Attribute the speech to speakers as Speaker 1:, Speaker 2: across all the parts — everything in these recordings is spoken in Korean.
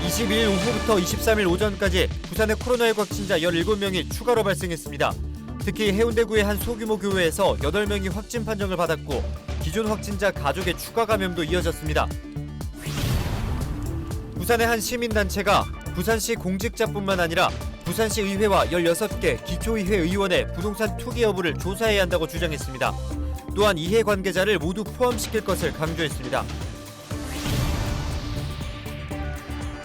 Speaker 1: 22일 오후부터 23일 오전까지 부산의 코로나19 확진자 17명이 추가로 발생했습니다. 특히 해운대구의 한 소규모 교회에서 8명이 확진 판정을 받았고 기존 확진자 가족의 추가 감염도 이어졌습니다. 부산의 한 시민단체가 부산시 공직자뿐만 아니라 부산시 의회와 16개 기초의회 의원의 부동산 투기 여부를 조사해야 한다고 주장했습니다. 또한 이해관계자를 모두 포함시킬 것을 강조했습니다.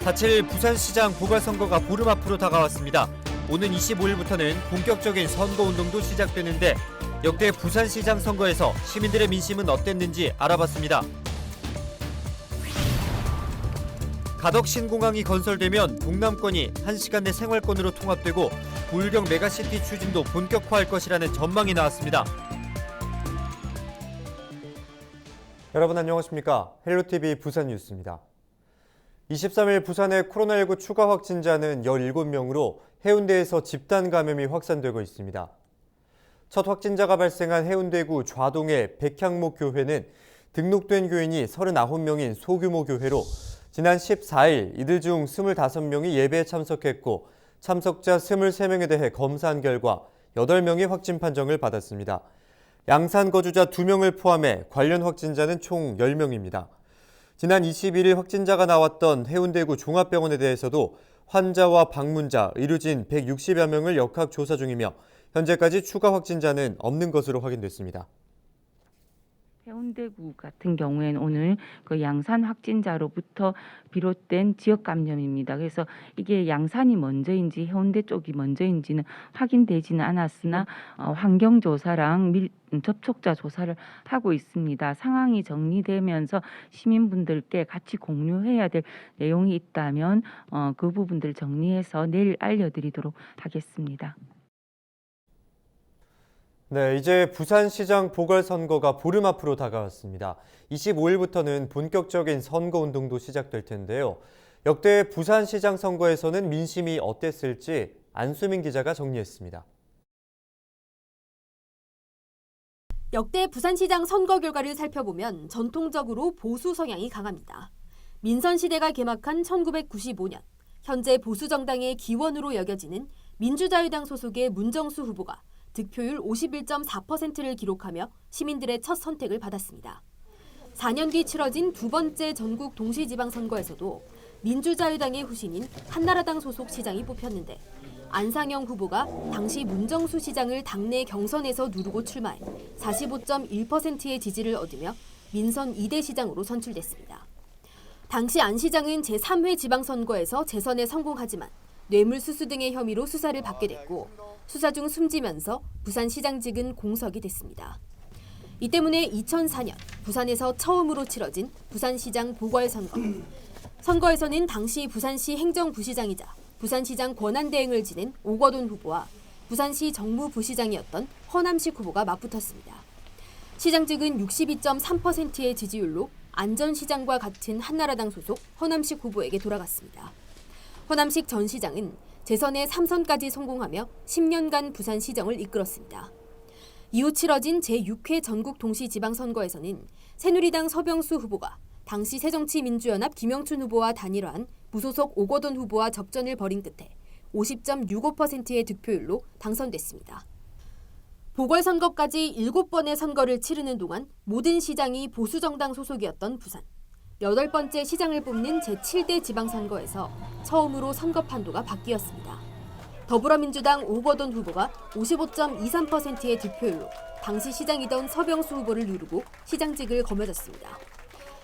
Speaker 1: 4.7 부산시장 보궐선거가 보름 앞으로 다가왔습니다. 오는 25일부터는 본격적인 선거운동도 시작되는데 역대 부산시장 선거에서 시민들의 민심은 어땠는지 알아봤습니다. 가덕 신공항이 건설되면 동남권이 1시간 내 생활권으로 통합되고 부울경 메가시티 추진도 본격화할 것이라는 전망이 나왔습니다. 여러분 안녕하십니까? 헬로티비 부산 뉴스입니다. 23일 부산의 코로나19 추가 확진자는 17명으로 해운대에서 집단 감염이 확산되고 있습니다. 첫 확진자가 발생한 해운대구 좌동의 백향목 교회는 등록된 교인이 39명인 소규모 교회로 지난 14일 이들 중 25명이 예배에 참석했고 참석자 23명에 대해 검사한 결과 8명이 확진 판정을 받았습니다. 양산 거주자 2명을 포함해 관련 확진자는 총 10명입니다. 지난 21일 확진자가 나왔던 해운대구 종합병원에 대해서도 환자와 방문자, 의료진 160여 명을 역학 조사 중이며 현재까지 추가 확진자는 없는 것으로 확인됐습니다.
Speaker 2: 해운대구 같은 경우에는 오늘 그 양산 확진자로부터 비롯된 지역 감염입니다. 그래서 이게 양산이 먼저인지 해운대 쪽이 먼저인지는 확인되지는 않았으나 환경조사랑 접촉자 조사를 하고 있습니다. 상황이 정리되면서 시민분들께 같이 공유해야 될 내용이 있다면 그 부분들 정리해서 내일 알려드리도록 하겠습니다.
Speaker 1: 네, 이제 부산시장 보궐선거가 보름 앞으로 다가왔습니다. 25일부터는 본격적인 선거운동도 시작될 텐데요. 역대 부산시장 선거에서는 민심이 어땠을지 안수민 기자가 정리했습니다.
Speaker 3: 역대 부산시장 선거 결과를 살펴보면 전통적으로 보수 성향이 강합니다. 민선시대가 개막한 1995년, 현재 보수정당의 기원으로 여겨지는 민주자유당 소속의 문정수 후보가 득표율 51.4%를 기록하며 시민들의 첫 선택을 받았습니다. 4년 뒤 치러진 두 번째 전국 동시지방선거에서도 민주자유당의 후신인 한나라당 소속 시장이 뽑혔는데 안상영 후보가 당시 문정수 시장을 당내 경선에서 누르고 출마해 45.1%의 지지를 얻으며 민선 2대 시장으로 선출됐습니다. 당시 안 시장은 제3회 지방선거에서 재선에 성공하지만 뇌물수수 등의 혐의로 수사를 받게 됐고 수사 중 숨지면서 부산시장직은 공석이 됐습니다. 이 때문에 2004년 부산에서 처음으로 치러진 부산시장 보궐선거. 선거에서는 당시 부산시 행정부시장이자 부산시장 권한대행을 지낸 오거돈 후보와 부산시 정무부시장이었던 허남식 후보가 맞붙었습니다. 시장직은 62.3%의 지지율로 안전시장과 같은 한나라당 소속 허남식 후보에게 돌아갔습니다. 허남식 전 시장은 재선에 3선까지 성공하며 10년간 부산시정을 이끌었습니다. 이후 치러진 제6회 전국 동시지방선거에서는 새누리당 서병수 후보가 당시 새정치민주연합 김영춘 후보와 단일화한 무소속 오거돈 후보와 접전을 벌인 끝에 50.65%의 득표율로 당선됐습니다. 보궐선거까지 7번의 선거를 치르는 동안 모든 시장이 보수정당 소속이었던 부산. 8번째 시장을 뽑는 제7대 지방선거에서 처음으로 선거 판도가 바뀌었습니다. 더불어민주당 오거돈 후보가 55.23%의 득표율로 당시 시장이던 서병수 후보를 누르고 시장직을 거머쥐었습니다.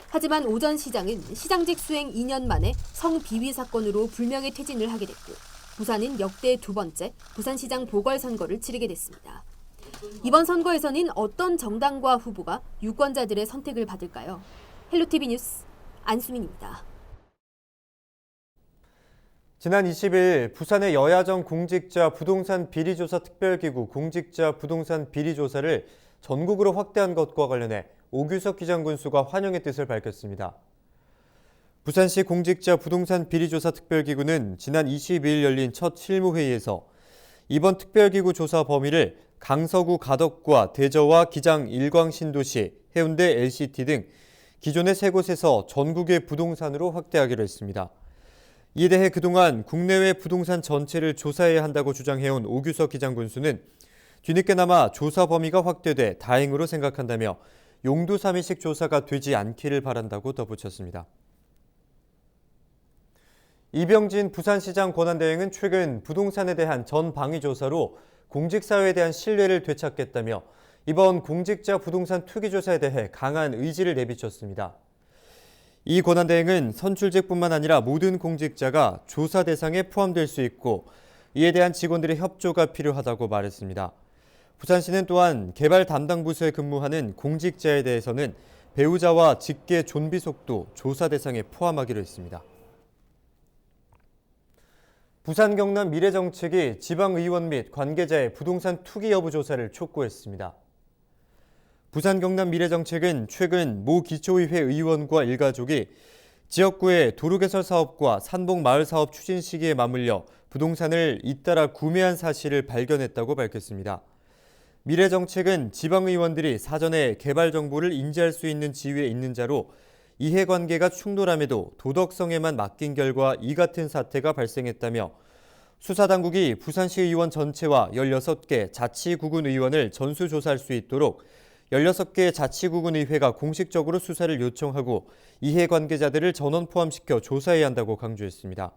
Speaker 3: 하지만 오 전 시장은 시장직 수행 2년 만에 성비위 사건으로 불명예 퇴진을 하게 됐고 부산은 역대 두 번째 부산시장 보궐선거를 치르게 됐습니다. 이번 선거에서는 어떤 정당과 후보가 유권자들의 선택을 받을까요? 헬로티비 뉴스 안수민입니다.
Speaker 1: 지난 20일 부산의 여야정 공직자 부동산 비리조사 특별기구 공직자 부동산 비리조사를 전국으로 확대한 것과 관련해 오규석 기장군수가 환영의 뜻을 밝혔습니다. 부산시 공직자 부동산 비리조사 특별기구는 지난 22일 열린 첫 실무회의에서 이번 특별기구 조사 범위를 강서구 가덕과 대저와 기장 일광신도시, 해운대 LCT 등 기존의 3곳에서 전국의 부동산으로 확대하기로 했습니다. 이에 대해 그동안 국내외 부동산 전체를 조사해야 한다고 주장해온 오규석 기장군수는 뒤늦게나마 조사 범위가 확대돼 다행으로 생각한다며 용두사미식 조사가 되지 않기를 바란다고 덧붙였습니다. 이병진 부산시장 권한대행은 최근 부동산에 대한 전방위조사로 공직사회에 대한 신뢰를 되찾겠다며 이번 공직자 부동산 투기조사에 대해 강한 의지를 내비쳤습니다. 이 권한대행은 선출직뿐만 아니라 모든 공직자가 조사 대상에 포함될 수 있고 이에 대한 직원들의 협조가 필요하다고 말했습니다. 부산시는 또한 개발 담당 부서에 근무하는 공직자에 대해서는 배우자와 직계 존비속도 조사 대상에 포함하기로 했습니다. 부산 경남 미래정책이 지방의원 및 관계자의 부동산 투기 여부 조사를 촉구했습니다. 부산 경남 미래정책은 최근 모 기초의회 의원과 일가족이 지역구의 도로개설 사업과 산복마을 사업 추진 시기에 맞물려 부동산을 잇따라 구매한 사실을 발견했다고 밝혔습니다. 미래정책은 지방의원들이 사전에 개발 정보를 인지할 수 있는 지위에 있는 자로 이해관계가 충돌함에도 도덕성에만 맡긴 결과 이 같은 사태가 발생했다며 수사당국이 부산시 의원 전체와 16개 자치구군 의원을 전수조사할 수 있도록 16개 자치구군의회가 공식적으로 수사를 요청하고 이해관계자들을 전원 포함시켜 조사해야 한다고 강조했습니다.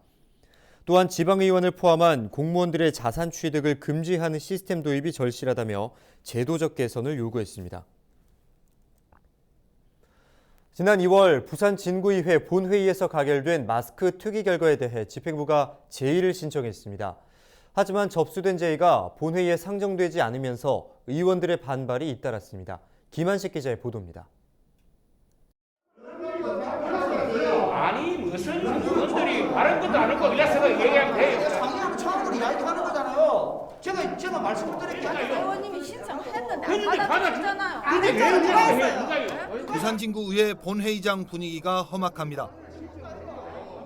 Speaker 1: 또한 지방의원을 포함한 공무원들의 자산 취득을 금지하는 시스템 도입이 절실하다며 제도적 개선을 요구했습니다. 지난 2월 부산 진구의회 본회의에서 가결된 마스크 투기 결과에 대해 집행부가 제의를 신청했습니다. 하지만 접수된 제의가 본회의에 상정되지 않으면서 의원들의 반발이 잇따랐습니다. 김한식 기자의 보도입니다.
Speaker 4: 아니 무슨 의원들이 바른 것도 안 하고 일어서서 얘기하면 돼요.
Speaker 5: 상의하고 처음으로 이야기하는 거잖아요. 제가 말씀을 드릴게요.
Speaker 6: 의원님이 신청했는데
Speaker 4: 그런데
Speaker 6: 안 받아주셨잖아요.
Speaker 4: 근데 왜 누가 했어요?
Speaker 7: 부산진구의회 본회의장 분위기가 험악합니다.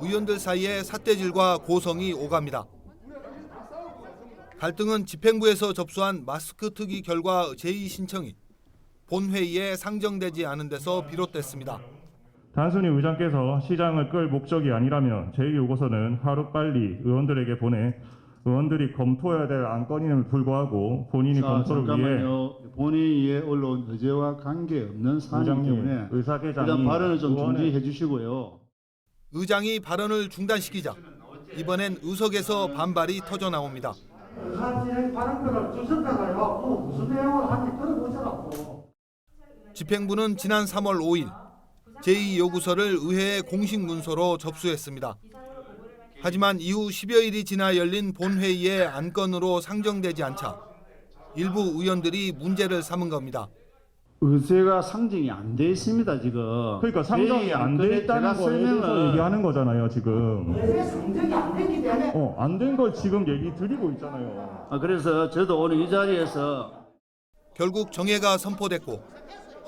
Speaker 7: 의원들 사이에 삿대질과 고성이 오갑니다. 갈등은 집행부에서 접수한 마스크 투기 결과 제의 신청이 본회의에 상정되지 않은 데서 비롯됐습니다.
Speaker 8: 단순히 의장께서 시장을 끌 목적이 아니라면 제2요구서는 하루빨리 의원들에게 보내 의원들이 검토해야 될 안건임을 불구하고 본인이 검토를 위해
Speaker 9: 본회의에 올라온 의제와 관계없는 사안이기 때문에
Speaker 8: 의사개장이
Speaker 9: 일단 발언을 좀
Speaker 8: 의원의
Speaker 9: 중지해 주시고요.
Speaker 7: 의장이 발언을 중단시키자 이번엔 의석에서 반발이 터져 나옵니다.
Speaker 10: 의사진행 발언권을 주셨다가요. 무슨 내용을 하는지 들어보시라고.
Speaker 7: 집행부는 지난 3월 5일 제2요구서를 의회에 공식 문서로 접수했습니다. 하지만 이후 10여일이 지나 열린 본회의에 안건으로 상정되지 않자 일부 의원들이 문제를 삼은 겁니다.
Speaker 9: 의제가 상정이 안 돼 있습니다 지금.
Speaker 8: 그러니까 상정이 안 돼 있다는 거에 대해서 얘기하는 거잖아요 지금.
Speaker 10: 왜 상정이 안 됐기 때문에
Speaker 8: 안 된 걸 지금 얘기 드리고 있잖아요.
Speaker 9: 그래서 저도 오늘 이 자리에서
Speaker 7: 결국 정해가 선포됐고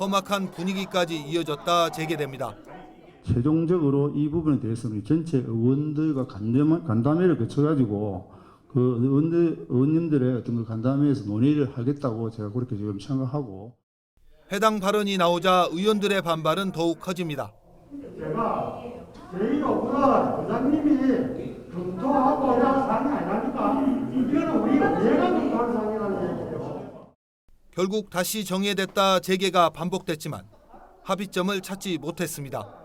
Speaker 7: 험악한 분위기까지 이어졌다 재개됩니다.
Speaker 9: 최종적으로 이 부분에 대해서는 전체 의원들과 간담회를 거쳐가지고 그 의원님들의 어떤 그 간담회에서 논의를 하겠다고 제가 그렇게 지금 생각하고.
Speaker 7: 해당 발언이 나오자 의원들의 반발은 더욱 커집니다.
Speaker 10: 제가 제2요구서 부장님이 검토하고 이런 사안이 아니라니까 이거는 우리가 내가 검토할 사안이라는 얘기예요.
Speaker 7: 결국 다시 정해됐다 재개가 반복됐지만 합의점을 찾지 못했습니다.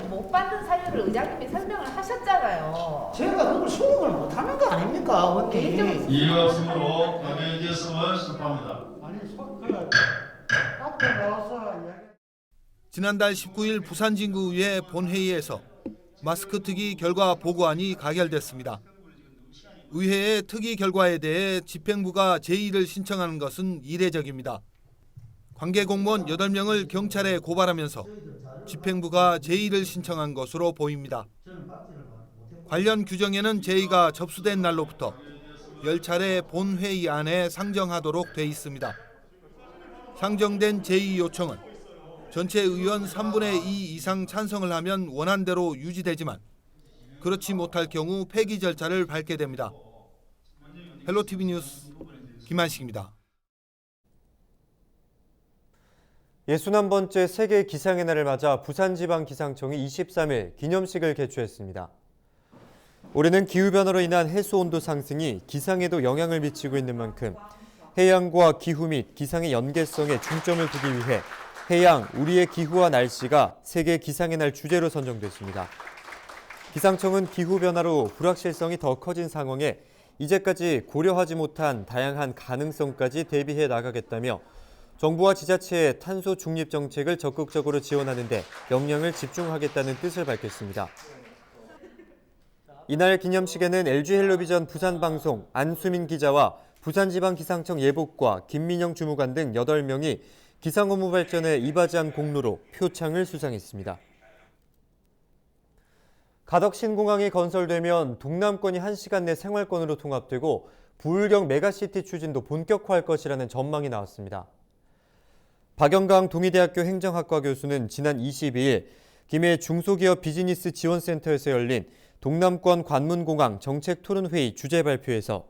Speaker 6: 못 받은 사유를 의장님이 설명을 하셨잖아요.
Speaker 5: 제가 그걸 수긍을 못하는 거 아닙니까, 언니?
Speaker 11: 이유 없으므로 변호인지성을 선포합니다.
Speaker 10: 앞에 나와서
Speaker 7: 지난달 19일 부산진구의회 본회의에서 마스크 특위 결과 보고안이 가결됐습니다. 의회의 특위 결과에 대해 집행부가 제의를 신청하는 것은 이례적입니다. 관계 공무원 8명을 경찰에 고발하면서 집행부가 제의를 신청한 것으로 보입니다. 관련 규정에는 제의가 접수된 날로부터 10차례 본회의 안에 상정하도록 돼 있습니다. 상정된 제의 요청은 전체 의원 3분의 2 이상 찬성을 하면 원안대로 유지되지만 그렇지 못할 경우 폐기 절차를 밟게 됩니다. 헬로티비 뉴스 김한식입니다.
Speaker 1: 61번째 세계 기상의 날을 맞아 부산지방기상청이 23일 기념식을 개최했습니다. 올해는 기후변화로 인한 해수온도 상승이 기상에도 영향을 미치고 있는 만큼 해양과 기후 및 기상의 연계성에 중점을 두기 위해 해양, 우리의 기후와 날씨가 세계 기상의 날 주제로 선정됐습니다. 기상청은 기후변화로 불확실성이 더 커진 상황에 이제까지 고려하지 못한 다양한 가능성까지 대비해 나가겠다며 정부와 지자체의 탄소 중립 정책을 적극적으로 지원하는 데 역량을 집중하겠다는 뜻을 밝혔습니다. 이날 기념식에는 LG헬로비전 부산방송 안수민 기자와 부산지방기상청 예복과 김민영 주무관 등 8명이 기상 업무 발전에 이바지한 공로로 표창을 수상했습니다. 가덕 신공항이 건설되면 동남권이 1시간 내 생활권으로 통합되고 부울경 메가시티 추진도 본격화할 것이라는 전망이 나왔습니다. 박영강 동의대학교 행정학과 교수는 지난 22일 김해 중소기업 비즈니스 지원센터에서 열린 동남권 관문공항 정책토론회의 주제 발표에서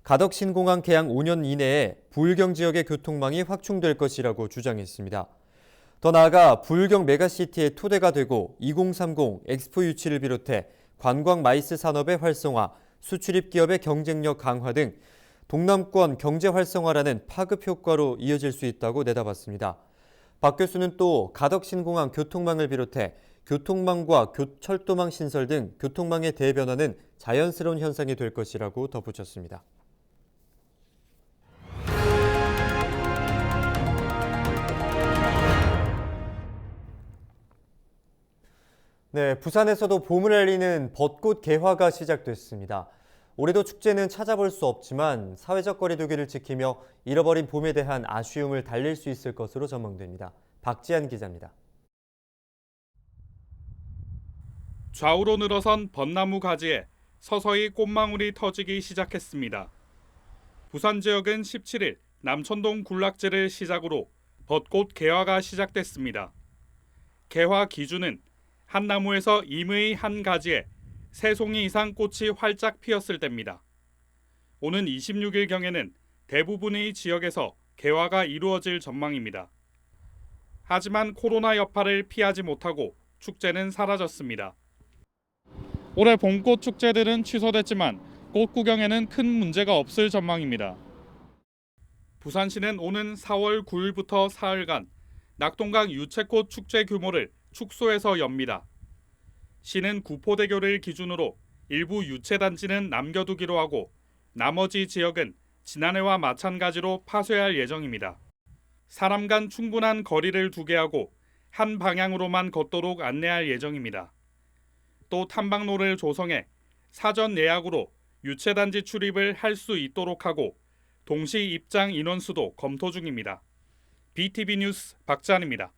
Speaker 1: 가덕 신공항 개항 5년 이내에 부울경 지역의 교통망이 확충될 것이라고 주장했습니다. 더 나아가 부울경 메가시티의 토대가 되고 2030 엑스포 유치를 비롯해 관광 마이스 산업의 활성화, 수출입 기업의 경쟁력 강화 등 동남권 경제 활성화라는 파급 효과로 이어질 수 있다고 내다봤습니다. 박 교수는 또 가덕 신공항 교통망을 비롯해 교통망과 철도망 신설 등 교통망의 대변화는 자연스러운 현상이 될 것이라고 덧붙였습니다. 네, 부산에서도 봄을 알리는 벚꽃 개화가 시작됐습니다. 올해도 축제는 찾아볼 수 없지만 사회적 거리두기를 지키며 잃어버린 봄에 대한 아쉬움을 달랠 수 있을 것으로 전망됩니다. 박지한 기자입니다.
Speaker 12: 좌우로 늘어선 벚나무 가지에 서서히 꽃망울이 터지기 시작했습니다. 부산 지역은 17일 남천동 군락지를 시작으로 벚꽃 개화가 시작됐습니다. 개화 기준은 한 나무에서 임의 한 가지에 3송이 이상 꽃이 활짝 피었을 때입니다. 오는 26일경에는 대부분의 지역에서 개화가 이루어질 전망입니다. 하지만 코로나 여파를 피하지 못하고 축제는 사라졌습니다. 올해 봄꽃 축제들은 취소됐지만 꽃 구경에는 큰 문제가 없을 전망입니다. 부산시는 오는 4월 9일부터 사흘간 낙동강 유채꽃 축제 규모를 축소해서 엽니다. 시는 구포대교를 기준으로 일부 유채단지는 남겨두기로 하고 나머지 지역은 지난해와 마찬가지로 파쇄할 예정입니다. 사람 간 충분한 거리를 두게 하고 한 방향으로만 걷도록 안내할 예정입니다. 또 탐방로를 조성해 사전 예약으로 유채단지 출입을 할 수 있도록 하고 동시 입장 인원수도 검토 중입니다. BTV 뉴스 박지한입니다.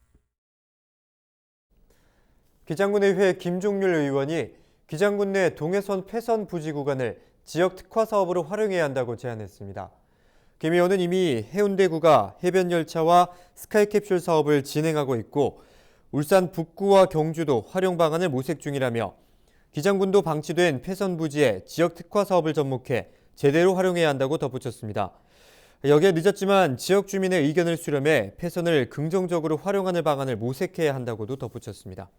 Speaker 1: 기장군의회 김종률 의원이 기장군 내 동해선 폐선 부지 구간을 지역 특화 사업으로 활용해야 한다고 제안했습니다. 김 의원은 이미 해운대구가 해변열차와 스카이캡슐 사업을 진행하고 있고 울산 북구와 경주도 활용 방안을 모색 중이라며 기장군도 방치된 폐선 부지에 지역 특화 사업을 접목해 제대로 활용해야 한다고 덧붙였습니다. 여기에 늦었지만 지역 주민의 의견을 수렴해 폐선을 긍정적으로 활용하는 방안을 모색해야 한다고도 덧붙였습니다.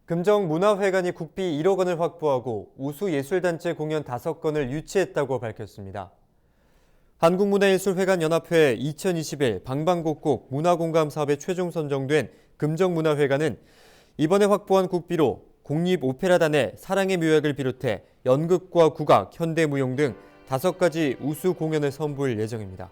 Speaker 1: 금정문화회관이 국비 1억 원을 확보하고 우수예술단체 공연 5건을 유치했다고 밝혔습니다. 한국문화예술회관연합회 2021 방방곡곡 문화공감 사업에 최종 선정된 금정문화회관은 이번에 확보한 국비로 국립오페라단의 사랑의 묘약을 비롯해 연극과 국악, 현대무용 등 5가지 우수 공연을 선보일 예정입니다.